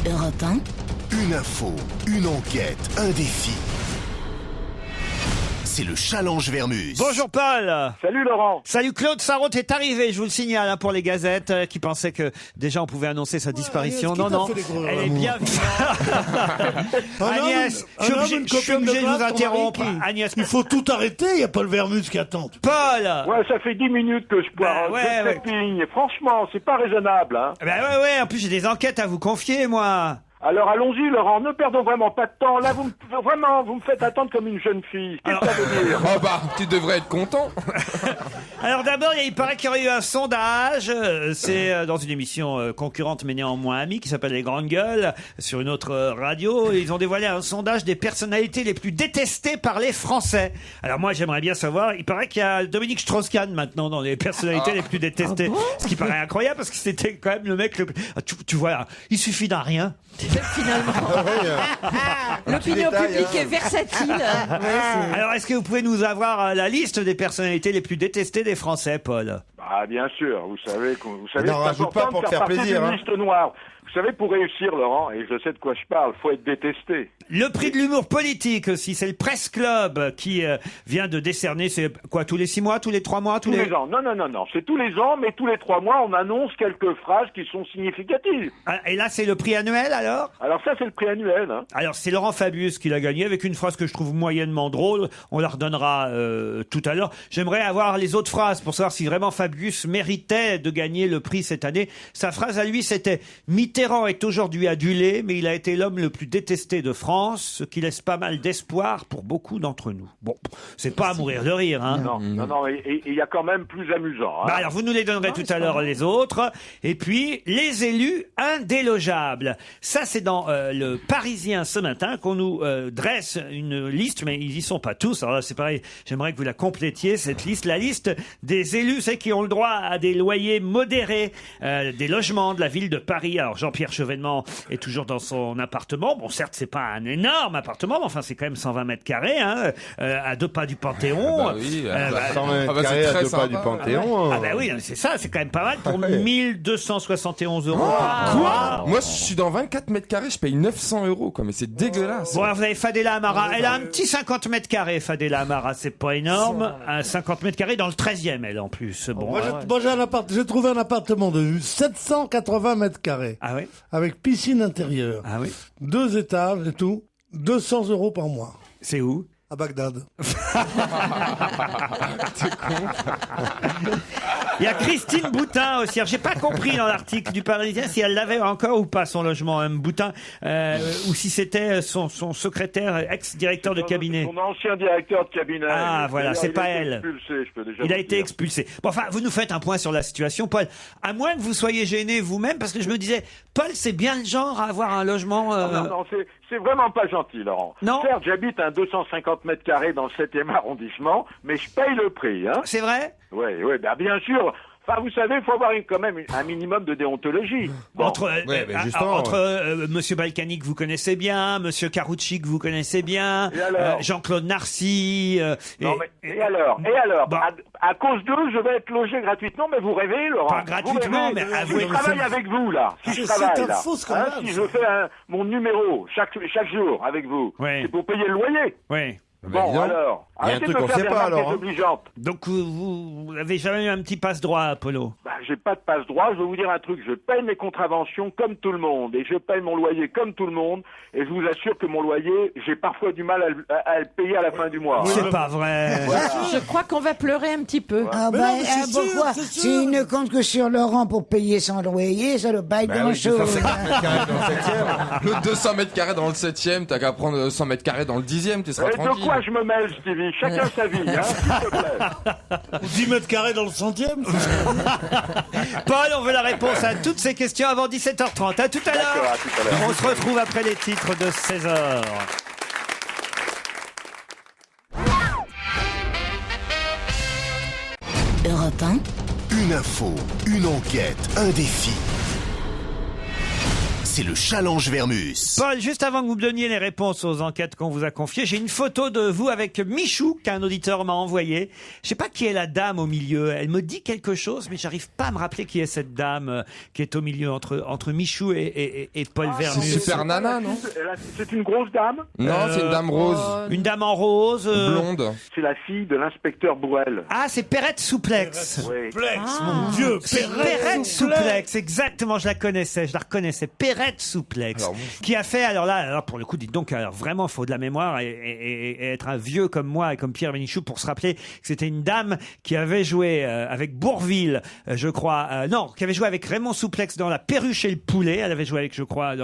Europe 1. Une info, une enquête, un défi. C'est le Challenge Vermuse. Bonjour Paul. Salut Laurent. Salut Claude Sarraute est arrivé, je vous le signale pour les gazettes qui pensaient que déjà on pouvait annoncer sa disparition. Agnès, Non, elle est bien Agnès, je suis obligé de vous interrompre. Agnès, Il faut tout arrêter, il n'y a pas le Vermuse qui attend. Paul. Ouais, ça fait 10 minutes que je bois ouais. et franchement, c'est pas raisonnable, hein. Ouais, en plus j'ai des enquêtes à vous confier, moi. Alors allons-y Laurent, ne perdons vraiment pas de temps. Là, vous me faites attendre comme une jeune fille. Qu'est-ce que ça veut dire? Oh bah, tu devrais être content. Alors d'abord, il paraît qu'il y aurait eu un sondage. C'est dans une émission concurrente mais néanmoins amie qui s'appelle Les Grandes Gueules sur une autre radio. Ils ont dévoilé un sondage des personnalités les plus détestées par les Français. Alors moi, j'aimerais bien savoir. Il paraît qu'il y a Dominique Strauss-Kahn maintenant dans les personnalités les plus détestées. Ce qui paraît incroyable parce que c'était quand même le mec le plus... Tu vois, il suffit d'un rien. Finalement. L'opinion publique est versatile. Alors, est-ce que vous pouvez nous avoir la liste des personnalités les plus détestées des Français, Paul? Ah bien sûr, vous savez, N'en c'est rajoute pas important pour de te faire partie plaisir, d'une hein. liste noire. Vous savez, pour réussir, Laurent, et je sais de quoi je parle, faut être détesté. Le prix de l'humour politique aussi, c'est le Presse Club qui vient de décerner, c'est quoi, tous les 6 mois, tous les 3 mois, Tous les ans. Non, c'est tous les ans, mais tous les 3 mois, on annonce quelques phrases qui sont significatives. Ah, et là, c'est le prix annuel, alors? Alors ça, c'est le prix annuel, hein. Alors, c'est Laurent Fabius qui l'a gagné avec une phrase que je trouve moyennement drôle. On la redonnera tout à l'heure. J'aimerais avoir les autres phrases pour savoir si vraiment Fabius méritait de gagner le prix cette année. Sa phrase à lui, c'était « Mitterrand est aujourd'hui adulé, mais il a été l'homme le plus détesté de France, ce qui laisse pas mal d'espoir pour beaucoup d'entre nous. » Bon, c'est pas à mourir de rire, hein. Non, et il y a quand même plus amusant, hein. Bah alors, vous nous les donnerez tout à l'heure, les autres. Et puis, les élus indélogeables. Ça, c'est dans le Parisien ce matin qu'on nous dresse une liste, mais ils y sont pas tous. Alors là, c'est pareil, j'aimerais que vous la complétiez, cette liste. La liste des élus, c'est qui ont le droit à des loyers modérés, des logements de la ville de Paris. Alors, Jean-Pierre Chevènement est toujours dans son appartement. Bon, certes, c'est pas un énorme appartement, mais enfin, c'est quand même 120 mètres carrés, hein, à 2 pas du Panthéon. Bah oui, 100 mètres c'est carrés à très 2 pas sympa. du Panthéon. Ah bah oui, c'est ça, c'est quand même pas mal pour Ouais. 1271 euros. Quoi? Moi, je suis dans 24 mètres carrés, je paye 900 euros, quoi. Mais c'est dégueulasse. Bon, alors vous avez Fadela Amara. Elle a un petit 50 mètres carrés, Fadela Amara. C'est pas énorme. Un 50 mètres carrés dans le 13e, elle, en plus. Bon. Moi, j'ai trouvé un appartement de 780 mètres carrés. Ah oui? Avec piscine intérieure. Ah oui? 2 étages et tout. 200 euros par mois. C'est où? À Bagdad. Il y a Christine Boutin aussi. Alors, j'ai pas compris dans l'article du Parisien si elle l'avait encore ou pas, son logement, Boutin, ou si c'était son secrétaire, ex-directeur de cabinet. Son ancien directeur de cabinet. Ah, voilà, c'est pas elle. Expulsé, je peux déjà Il a vous été dire. expulsé. Bon, enfin, vous nous faites un point sur la situation, Paul. À moins que vous soyez gêné vous-même, parce que je me disais, Paul, c'est bien le genre à avoir un logement... Non, c'est vraiment pas gentil, Laurent. Non. Certes, j'habite un 250 mètres carrés dans le 7e arrondissement, mais je paye le prix, hein. C'est vrai? Oui, bah bien sûr. Enfin, vous savez, il faut avoir quand même un minimum de déontologie. Bon. Entre Monsieur Balkany que vous connaissez bien, Monsieur Carucci que vous connaissez bien, Et alors Jean-Claude Narcy. Et alors Bon. à cause d'eux, je vais être logé gratuitement, mais vous rêvez, Laurent? Pas gratuitement, Vous rêvez. mais Si je travaille avec vous, là. Si je travaille, un là. faux scandale, si ça. je fais mon numéro chaque jour avec vous, Oui. c'est pour payer le loyer. Oui. Bon, alors. Il y a un Arrêtez truc de qu'on faire sait des pas, remarques alors, hein. désobligeantes. Donc vous avez jamais eu un petit passe-droit, Apollo? Bah, j'ai pas de passe-droit, je vais vous dire un truc, je paye mes contraventions comme tout le monde, et je paye mon loyer comme tout le monde, et je vous assure que mon loyer, j'ai parfois du mal à le payer à la fin du mois. C'est pas vrai. Je crois qu'on va pleurer un petit peu. Mais non, mais c'est sûr, pourquoi? c'est sûr. S'il ne compte que sur Laurent pour payer son loyer, ça ne doit pas être grand-chose. Le 200 mètres carrés dans le 7e, t'as qu'à prendre 100 mètres carrés dans le 10e, tu seras Et tranquille. de quoi je me mêle, Stevie? Chacun sa vie, hein, s'il te plaît. 10 mètres carrés dans le 100e. Paul, on veut la réponse à toutes ces questions avant 17h30. À tout à D'accord, l'heure. à tout à l'heure. On se retrouve après les titres de 16h. Europe 1. Une info, une enquête, un défi. c'est le challenge Vermus. Paul, juste avant que vous me donniez les réponses aux enquêtes qu'on vous a confiées, j'ai une photo de vous avec Michou, qu'un auditeur m'a envoyé. Je sais pas qui est la dame au milieu. Elle me dit quelque chose, mais j'arrive pas à me rappeler qui est cette dame qui est au milieu entre Michou et Paul Vermus. C'est Super Nana, non? C'est une grosse dame? Non, c'est une dame rose. Une dame en rose. Blonde. C'est la fille de l'inspecteur Bruel. Ah, c'est Perrette Souplex. Oui. Mon Dieu, Perrette Souplex, exactement, je la reconnaissais. Perrette Souplex, qui a fait, alors pour le coup, dites donc, alors vraiment, il faut de la mémoire et être un vieux comme moi et comme Pierre Bénichou pour se rappeler que c'était une dame qui avait joué avec Bourvil, je crois, qui avait joué avec Raymond Souplex dans La Perruche et le Poulet. Elle avait joué avec, je crois,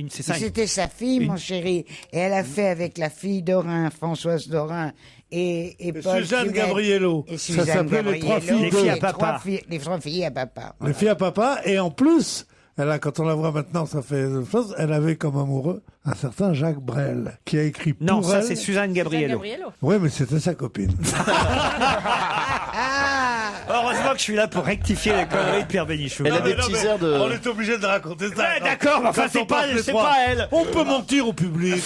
c'est ça. C'était sa fille, mon chéri. Et elle a fait avec la fille d'Orin, Françoise d'Orin, et Paul Suzanne Furet. Gabriello. Et Ça Suzanne s'appelait Les Trois Gabriello. Filles Les filles à Les papa. Les trois filles à papa. Les filles à papa. Et en plus, quand on la voit maintenant, ça fait une chose. Elle avait comme amoureux un certain Jacques Brel, qui a écrit pour Non, ça elle. c'est Suzanne Gabriello. Oui, mais c'était sa copine. Heureusement que je suis là pour rectifier les conneries de Pierre Bénichou. Elle a des petits airs de... On est obligé de raconter ça. Ouais, d'accord, mais enfin, Quand c'est on pas passe les c'est trois. pas elle. On peut mentir au public.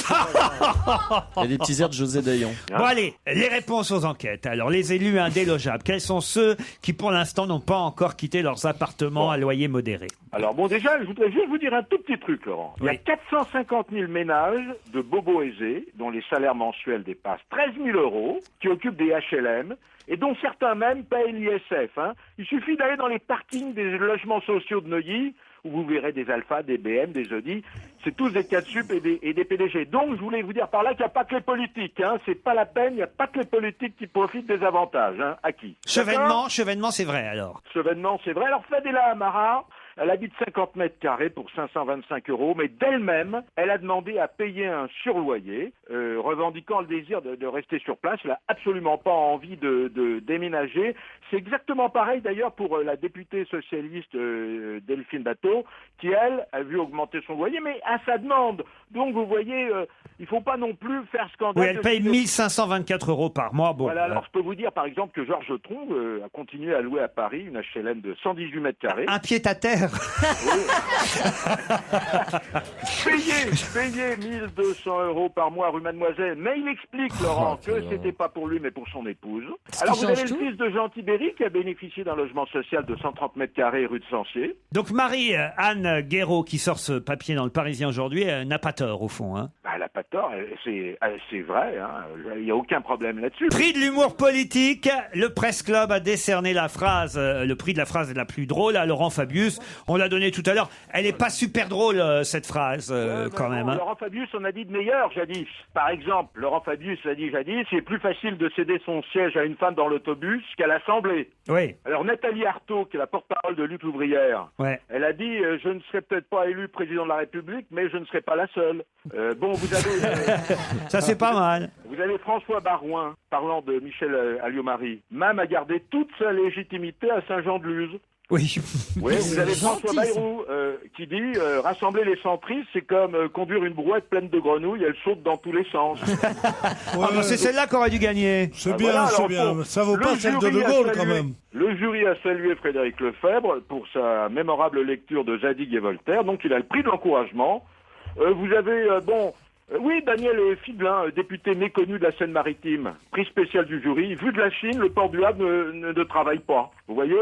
Elle a des petits airs de José Dayan. Bon allez, les réponses aux enquêtes. Alors les élus indélogeables, quels sont ceux qui pour l'instant n'ont pas encore quitté leurs appartements à loyer modéré? Alors bon, déjà, je voudrais juste vous dire un tout petit truc, Laurent. Il y a Oui. 450 000 ménages de bobos aisés, dont les salaires mensuels dépassent 13 000 euros, qui occupent des HLM, et dont certains même payent l'ISF. Il suffit d'aller dans les parkings des logements sociaux de Neuilly, où vous verrez des Alpha, des BM, des Audi. C'est tous des 4 sup et des PDG. Donc, je voulais vous dire par là qu'il n'y a pas que les politiques. C'est pas la peine, il n'y a pas que les politiques qui profitent des avantages acquis. D'accord ? Chevènement, c'est vrai alors. Chevènement, c'est vrai. Alors, Fadela Amara, elle habite 50 mètres carrés pour 525 euros, mais d'elle-même, elle a demandé à payer un surloyer, revendiquant le désir de rester sur place. Elle n'a absolument pas envie de déménager. C'est exactement pareil d'ailleurs pour la députée socialiste Delphine Bateau, qui, elle, a vu augmenter son loyer, mais à sa demande. Donc, vous voyez, il ne faut pas non plus faire scandale. Oui, elle paye 1524 euros par mois. Bon, Voilà, alors je peux vous dire par exemple que Georges Tron a continué à louer à Paris une HLM de 118 mètres carrés. un pied à terre. Payé 1200 euros par mois rue Mademoiselle. Mais il explique, Laurent, que c'était pas pour lui mais pour son épouse. Alors vous avez le fils de Jean Tibéry qui a bénéficié d'un logement social de 130 mètres carrés rue de Sancier. Donc Marie-Anne Guéraud, qui sort ce papier dans le Parisien aujourd'hui, n'a pas tort au fond. Bah, elle a pas tort, c'est vrai, il n'y a aucun problème là-dessus. Prix de l'humour politique, le Presse Club a décerné le prix de la phrase la plus drôle à Laurent Fabius. On l'a donné tout à l'heure. Elle n'est pas super drôle cette phrase quand même. Laurent Fabius en a dit de meilleur jadis. Par exemple, Laurent Fabius a dit jadis, c'est plus facile de céder son siège à une femme dans l'autobus qu'à l'Assemblée. Oui. Alors Nathalie Arthaud, qui est la porte-parole de Lutte ouvrière, Ouais. elle a dit je ne serai peut-être pas élu président de la République, mais je ne serai pas la seule. Bon, vous avez Ça c'est pas mal. vous avez François Barouin parlant de Michel Alliot-Marie. Même a gardé toute sa légitimité à Saint-Jean-de-Luz. Oui. Oui, vous avez François Bayrou qui dit rassembler les centristes, c'est comme conduire une brouette pleine de grenouilles, elle saute dans tous les sens. C'est celle-là qu'aurait dû gagner. C'est Ah, bien, voilà, c'est alors, bien. bon, Ça vaut le pas celle de jury De a Gaulle, salué- quand même. Le jury a salué Frédéric Lefebvre pour sa mémorable lecture de Zadig et Voltaire, donc il a le prix de l'encouragement. Vous avez, oui, Daniel Fidelin, député méconnu de la Seine-Maritime, prix spécial du jury. Vu de la Chine, le port du Havre ne travaille pas. Vous voyez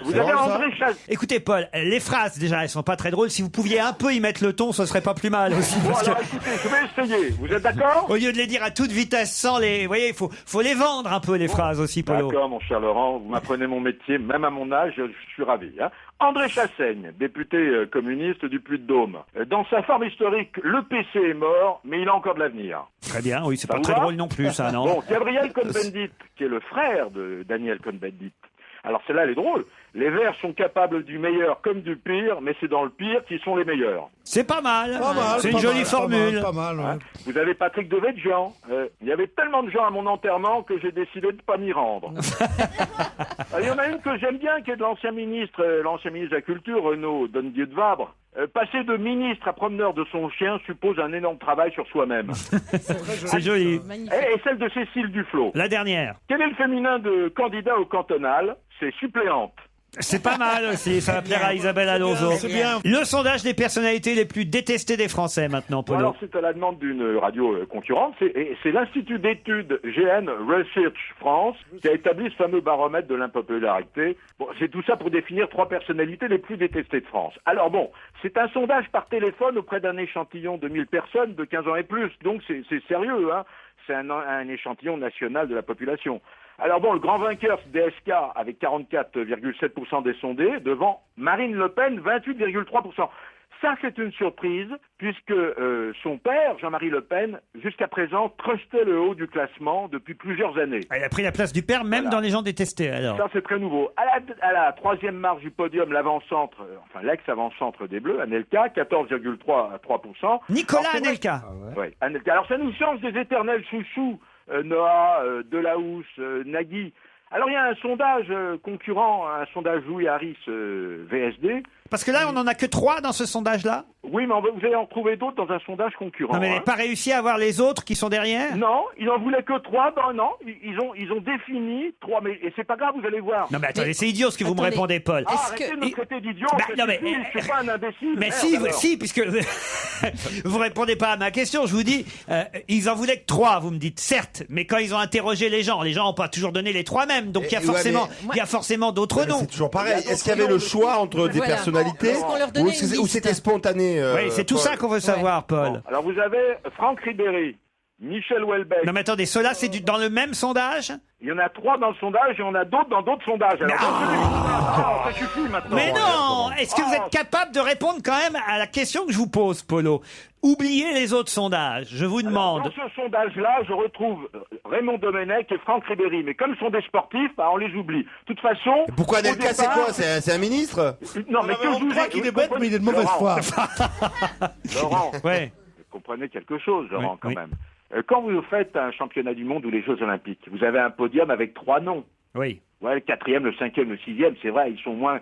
vous avez André Chazet. Écoutez Paul, les phrases déjà elles sont pas très drôles. Si vous pouviez un peu y mettre le ton, ce serait pas plus mal aussi. Bon, Parce alors que, écoutez, je vais essayer. Vous êtes d'accord? au lieu de les dire à toute vitesse sans les, vous voyez, il faut les vendre un peu les phrases aussi, Polo. D'accord, mon cher Laurent, vous m'apprenez mon métier, même à mon âge, je suis ravi. André Chassaigne, député communiste du Puy-de-Dôme. Dans sa forme historique, le PC est mort, mais il a encore de l'avenir. Très bien, oui, c'est Ça pas vous très va drôle non plus, ça, non. Bon, Gabriel Cohn-Bendit, qui est le frère de Daniel Cohn-Bendit. Alors celle-là, elle est drôle. Les Verts sont capables du meilleur comme du pire, mais c'est dans le pire qu'ils sont les meilleurs. C'est pas mal. Pas mal, C'est une pas jolie mal, formule. Pas mal, ouais. Vous avez Patrick Devedjian. Il y avait tellement de gens à mon enterrement que j'ai décidé de pas m'y rendre. Il y en a une que j'aime bien, qui est de l'ancien ministre de la Culture, Renaud Donnedieu de Vabre. Passer de ministre à promeneur de son chien suppose un énorme travail sur soi-même. C'est joli. Et celle de Cécile Duflot. La dernière. Quel est le féminin de candidat au cantonal? C'est suppléante. C'est pas mal aussi, ça va plaire à Isabelle Alonso. C'est bien. Le sondage des personnalités les plus détestées des Français maintenant, Bon, Polo. alors, c'est à la demande d'une radio concurrente. C'est l'Institut d'études GN Research France qui a établi ce fameux baromètre de l'impopularité. Bon, c'est tout ça pour définir 3 personnalités les plus détestées de France. Alors bon, c'est un sondage par téléphone auprès d'un échantillon de 1000 personnes de 15 ans et plus. Donc c'est sérieux, hein. C'est un échantillon national de la population. Alors bon, le grand vainqueur, c'est DSK, avec 44,7% des sondés, devant Marine Le Pen, 28,3%. Ça, c'est une surprise, puisque son père, Jean-Marie Le Pen, jusqu'à présent, trustait le haut du classement depuis plusieurs années. Elle a pris la place du père, même dans les gens détestés, alors. Ça, c'est très nouveau. À la 3e marche du podium, l'avant-centre, enfin l'ex-avant-centre des Bleus, Anelka, 14,3%. Nicolas Alors, c'est vrai- Anelka. Oui, Anelka. Alors, ça nous change des éternels chouchous, Noah, Delahousse, Nagui. Alors, il y a un sondage concurrent, un sondage Louis Harris VSD. Parce que là, on n'en a que 3 dans ce sondage-là. Oui, mais vous allez en trouver d'autres dans un sondage concurrent. Non, mais elle n'a pas réussi à avoir les autres qui sont derrière. Non, ils en voulaient que 3. Ben non, ils ont défini 3. Mais et c'est pas grave, vous allez voir. Non, mais attendez, c'est idiot ce que vous me Attendez. répondez, Paul. Ah, Est-ce arrêtez que- de me traiter d'idiot. Bah, ça non, mais- suffit, je suis pas un imbécile. Mais Merde, alors. si, puisque vous répondez pas à ma question, je vous dis, ils en voulaient que 3, vous me dites, certes, mais quand ils ont interrogé les gens n'ont pas toujours donné les 3 mêmes, donc il y a ouais, forcément d'autres noms. C'est toujours pareil. Il y a Est-ce qu'il y avait le choix entre des Voilà. personnalités Est-ce qu'on leur donnait ou une liste c'était spontané Oui, c'est tout Paul ça qu'on veut savoir, Paul. Bon, alors vous avez Franck Ribéry, Michel Houellebecq. Non, mais attendez, ceux-là, c'est dans le même sondage? Il y en a 3 dans le sondage et on a d'autres dans d'autres sondages. Alors, ça suffit maintenant. Mais non! Est-ce que vous êtes capable de répondre quand même à la question que je vous pose, Polo? Oubliez les autres sondages, je vous demande. Dans ce sondage-là, je retrouve Raymond Domenech et Franck Ribéry. Mais comme ce sont des sportifs, bah, on les oublie. De toute façon... Pourquoi au Anelka, c'est départ- quoi C'est un ministre Non, mais que on je vous croit ai- qu'il vous est bête, comprenez- mais il est de mauvaise foi. Laurent, Ouais. vous comprenez quelque chose, Laurent, Oui, quand oui. même. Quand vous faites un championnat du monde ou les Jeux Olympiques, vous avez un podium avec 3 noms. Oui. Ouais, le 4e, le 5e, le 6e, c'est vrai, ils sont moins...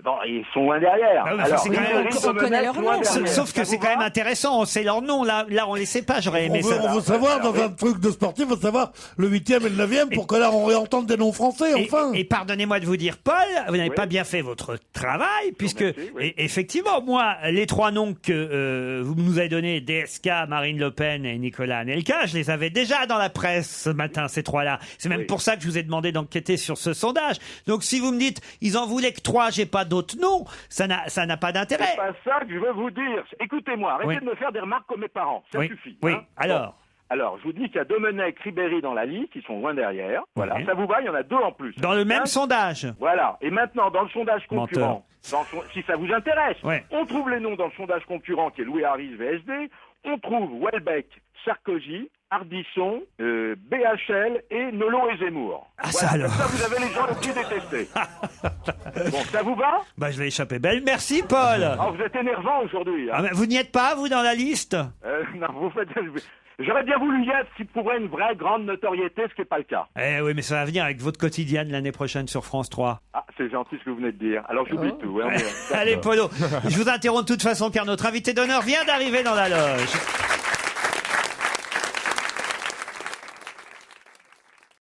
Bon, ils sont loin derrière. Ah oui, ça, c'est quand même- Ribéry, on connaît Domenech, leur loin nom. derrière. Sauf que Ça c'est vous quand même va intéressant, on sait leur nom, là on les sait pas, j'aurais On aimé veut, ça. on veut savoir, dans un truc de sportif, on veut savoir le 8e et le 9e pour que là, on réentende des noms français, enfin. Et pardonnez-moi de vous dire, Paul, vous n'avez Oui. pas bien fait votre travail, puisque remercie, oui. effectivement, moi, les 3 noms que vous nous avez donnés, DSK, Marine Le Pen et Nicolas Anelka, je les avais déjà dans la presse ce matin, ces 3-là. C'est même Oui. pour ça que je vous ai demandé d'enquêter sur ce sondage. Donc si vous me dites, ils en voulaient que 3, j'ai pas d'autres noms, ça n'a pas d'intérêt. C'est pas ça que je veux vous dire. Écoutez-moi, arrêtez Oui. de me faire des remarques comme mes parents. Ça Oui. suffit. Oui. hein. Alors. Bon. Alors, je vous dis qu'il y a Domenech, Ribéry dans la liste, ils sont loin derrière. Voilà, Oui. ça vous va, il y en a 2 en plus. Dans le même Hein sondage. Voilà. Et maintenant, dans le sondage Menteur. concurrent, si ça vous intéresse, Ouais. on trouve les noms dans le sondage concurrent qui est Louis Harris VSD. On trouve Houellebecq, Sarkozy, Ardisson, BHL et Nolot et Zemmour. Ah, ça Voilà. alors. Comme ça, vous avez les gens les plus détestés. Bon, ça vous va? Bah, je vais échapper belle. Merci, Paul. Ah, vous êtes énervant aujourd'hui. Hein. Ah, mais vous n'y êtes pas, vous, dans la liste? Non, vous faites... J'aurais bien voulu y être si pour une vraie grande notoriété, ce qui n'est pas le cas. Eh oui, mais ça va venir avec votre quotidienne l'année prochaine sur France 3. Ah, c'est gentil ce que vous venez de dire. Alors j'oublie tout. Hein, mais- Allez, Polo, je vous interromps de toute façon car notre invité d'honneur vient d'arriver dans la loge.